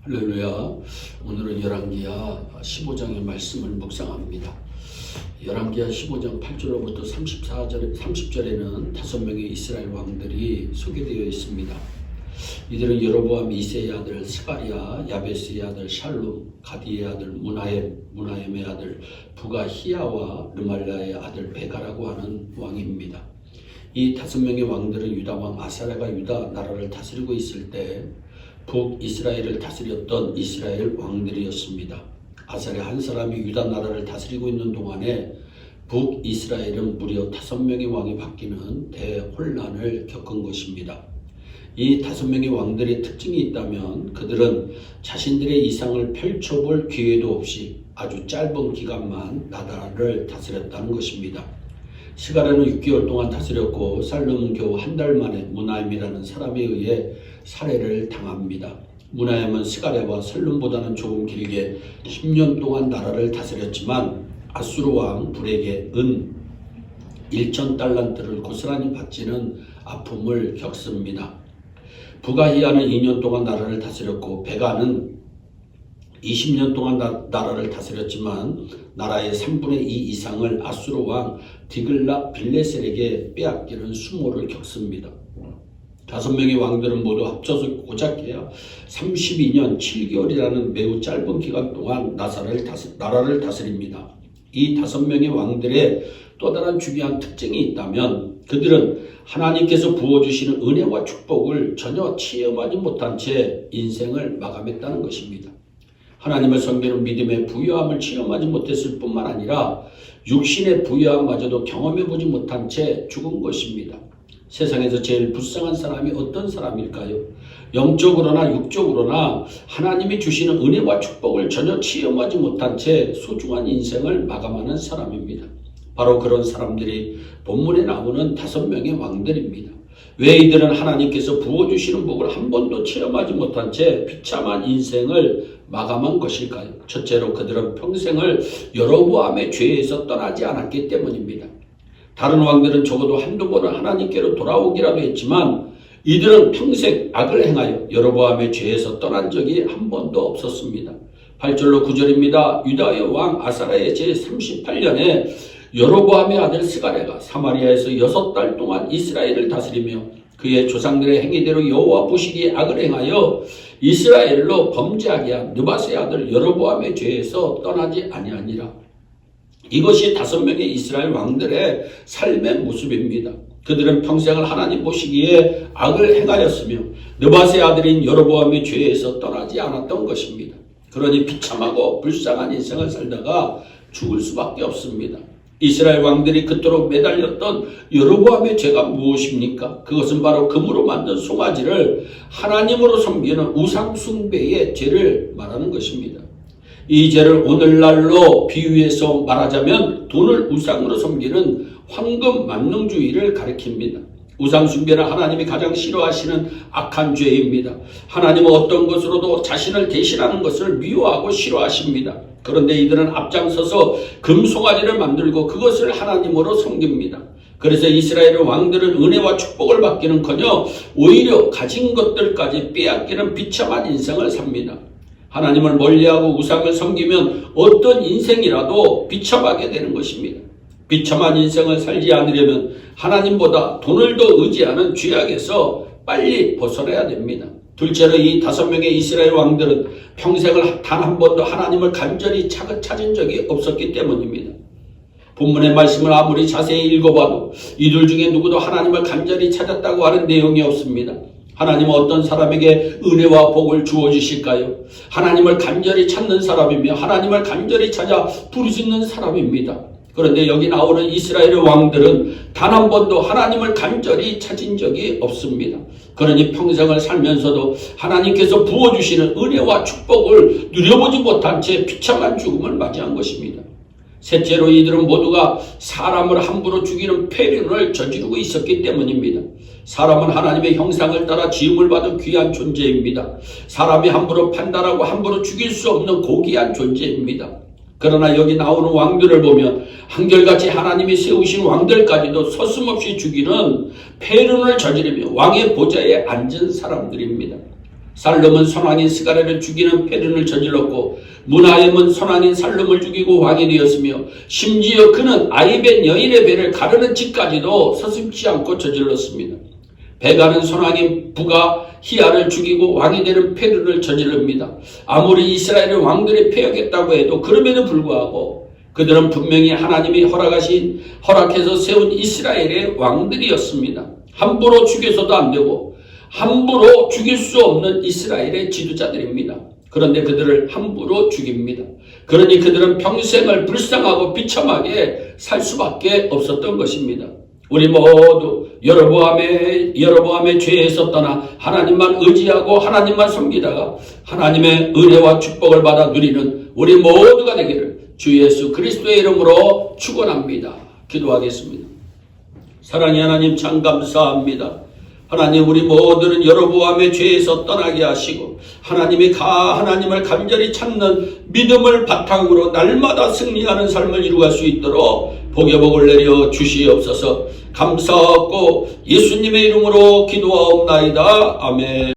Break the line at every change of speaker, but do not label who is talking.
할렐루야. 오늘은 열왕기하 15장의 말씀을 묵상합니다. 열왕기하 15장 8절로부터 30절에는 5명의 이스라엘 왕들이 소개되어 있습니다. 이들은 여로보암 2세의 아들 스가랴, 야베스의 아들 샬룸, 가디의 아들 무나엠의 아들 부가히야와 르말라의 아들 베가라고 하는 왕입니다. 이 5명의 왕들은 유다 왕 아사랴가 유다 나라를 다스리고 있을 때 북이스라엘을 다스렸던 이스라엘 왕들이었습니다. 아사랴 한 사람이 유다 나라를 다스리고 있는 동안에 북이스라엘은 무려 5명의 왕이 바뀌는 대혼란을 겪은 것입니다. 이 5명의 왕들의 특징이 있다면 그들은 자신들의 이상을 펼쳐볼 기회도 없이 아주 짧은 기간만 나라를 다스렸다는 것입니다. 스가랴는 6개월 동안 다스렸고 살룸은 겨우 한 달 만에 무나엠이라는 사람에 의해 살해를 당합니다. 무나엠은 스가랴와 살룸보다는 조금 길게 10년 동안 나라를 다스렸지만 아수르 왕 불에게 은 1,000달란트를 고스란히 바치는 아픔을 겪습니다. 부가히야는 2년 동안 나라를 다스렸고 베가는 20년 동안 나라를 다스렸지만 나라의 3분의 2 이상을 아수르 왕 디글랏 빌레셀에게 빼앗기는 수모를 겪습니다. 5명의 왕들은 모두 합쳐서 고작해야 32년 7개월이라는 매우 짧은 기간 동안 나라를 다스립니다. 이 5명의 왕들의 또 다른 중요한 특징이 있다면 그들은 하나님께서 부어주시는 은혜와 축복을 전혀 체험하지 못한 채 인생을 마감했다는 것입니다. 하나님을 섬기는 믿음의 부유함을 체험하지 못했을 뿐만 아니라 육신의 부유함마저도 경험해보지 못한 채 죽은 것입니다. 세상에서 제일 불쌍한 사람이 어떤 사람일까요? 영적으로나 육적으로나 하나님이 주시는 은혜와 축복을 전혀 체험하지 못한 채 소중한 인생을 마감하는 사람입니다. 바로 그런 사람들이 본문에 나오는 5명의 왕들입니다. 왜 이들은 하나님께서 부어주시는 복을 한 번도 체험하지 못한 채 비참한 인생을 마감한 것일까요? 첫째로 그들은 평생을 여로보암의 죄에서 떠나지 않았기 때문입니다. 다른 왕들은 적어도 한두 번은 하나님께로 돌아오기라도 했지만 이들은 평생 악을 행하여 여로보암의 죄에서 떠난 적이 한 번도 없었습니다. 8절로 9절입니다. 유다의 왕 아사랴의 제38년에 여로보암의 아들 스가랴가 사마리아에서 6달 동안 이스라엘을 다스리며 그의 조상들의 행위대로 여호와 보시기에 악을 행하여 이스라엘로 범죄하게 한 느밧의 아들 여로보암의 죄에서 떠나지 아니하니라. 이것이 5명의 이스라엘 왕들의 삶의 모습입니다. 그들은 평생을 하나님 보시기에 악을 행하였으며 느밧의 아들인 여로보암의 죄에서 떠나지 않았던 것입니다. 그러니 비참하고 불쌍한 인생을 살다가 죽을 수밖에 없습니다. 이스라엘 왕들이 그토록 매달렸던 여로보암의 죄가 무엇입니까? 그것은 바로 금으로 만든 송아지를 하나님으로 섬기는 우상 숭배의 죄를 말하는 것입니다. 이 죄를 오늘날로 비유해서 말하자면 돈을 우상으로 섬기는 황금 만능주의를 가리킵니다. 우상 숭배는 하나님이 가장 싫어하시는 악한 죄입니다. 하나님은 어떤 것으로도 자신을 대신하는 것을 미워하고 싫어하십니다. 그런데 이들은 앞장서서 금송아지를 만들고 그것을 하나님으로 섬깁니다. 그래서 이스라엘 왕들은 은혜와 축복을 받기는커녕 오히려 가진 것들까지 빼앗기는 비참한 인생을 삽니다. 하나님을 멀리하고 우상을 섬기면 어떤 인생이라도 비참하게 되는 것입니다. 비참한 인생을 살지 않으려면 하나님보다 돈을 더 의지하는 죄악에서 빨리 벗어나야 됩니다. 둘째로 이 5명의 이스라엘 왕들은 평생을 단 한 번도 하나님을 간절히 찾은 적이 없었기 때문입니다. 본문의 말씀을 아무리 자세히 읽어봐도 이들 중에 누구도 하나님을 간절히 찾았다고 하는 내용이 없습니다. 하나님은 어떤 사람에게 은혜와 복을 주어주실까요? 하나님을 간절히 찾는 사람이며 하나님을 간절히 찾아 부르짖는 사람입니다. 그런데 여기 나오는 이스라엘 왕들은 단 한 번도 하나님을 간절히 찾은 적이 없습니다. 그러니 평생을 살면서도 하나님께서 부어주시는 은혜와 축복을 누려보지 못한 채 비참한 죽음을 맞이한 것입니다. 셋째로 이들은 모두가 사람을 함부로 죽이는 폐륜을 저지르고 있었기 때문입니다. 사람은 하나님의 형상을 따라 지음을 받은 귀한 존재입니다. 사람이 함부로 판단하고 함부로 죽일 수 없는 고귀한 존재입니다. 그러나 여기 나오는 왕들을 보면 한결같이 하나님이 세우신 왕들까지도 서슴없이 죽이는 폐륜을 저지르며 왕의 보좌에 앉은 사람들입니다. 살름은 선왕인 스가랴를 죽이는 패륜을 저질렀고 문하임은 선왕인 살름을 죽이고 왕이 되었으며 심지어 그는 아이벤 여인의 배를 가르는 짓까지도 서슴지 않고 저질렀습니다. 베가는 선왕인 부가 히야를 죽이고 왕이 되는 패륜을 저질릅니다. 아무리 이스라엘의 왕들이 패역했다고 해도 그럼에도 불구하고 그들은 분명히 하나님이 허락해서 세운 이스라엘의 왕들이었습니다. 함부로 죽여서도 안 되고 함부로 죽일 수 없는 이스라엘의 지도자들입니다. 그런데 그들을 함부로 죽입니다. 그러니 그들은 평생을 불쌍하고 비참하게 살 수밖에 없었던 것입니다. 우리 모두 여로보암의 죄에서 떠나 하나님만 의지하고 하나님만 섬기다가 하나님의 은혜와 축복을 받아 누리는 우리 모두가 되기를 주 예수 그리스도의 이름으로 축원합니다. 기도하겠습니다. 사랑의 하나님 참 감사합니다. 하나님 우리 모두는 여로보암의 죄에서 떠나게 하시고 하나님을 간절히 찾는 믿음을 바탕으로 날마다 승리하는 삶을 이루어갈 수 있도록 복의 복을 내려 주시옵소서. 감사하고 예수님의 이름으로 기도하옵나이다. 아멘.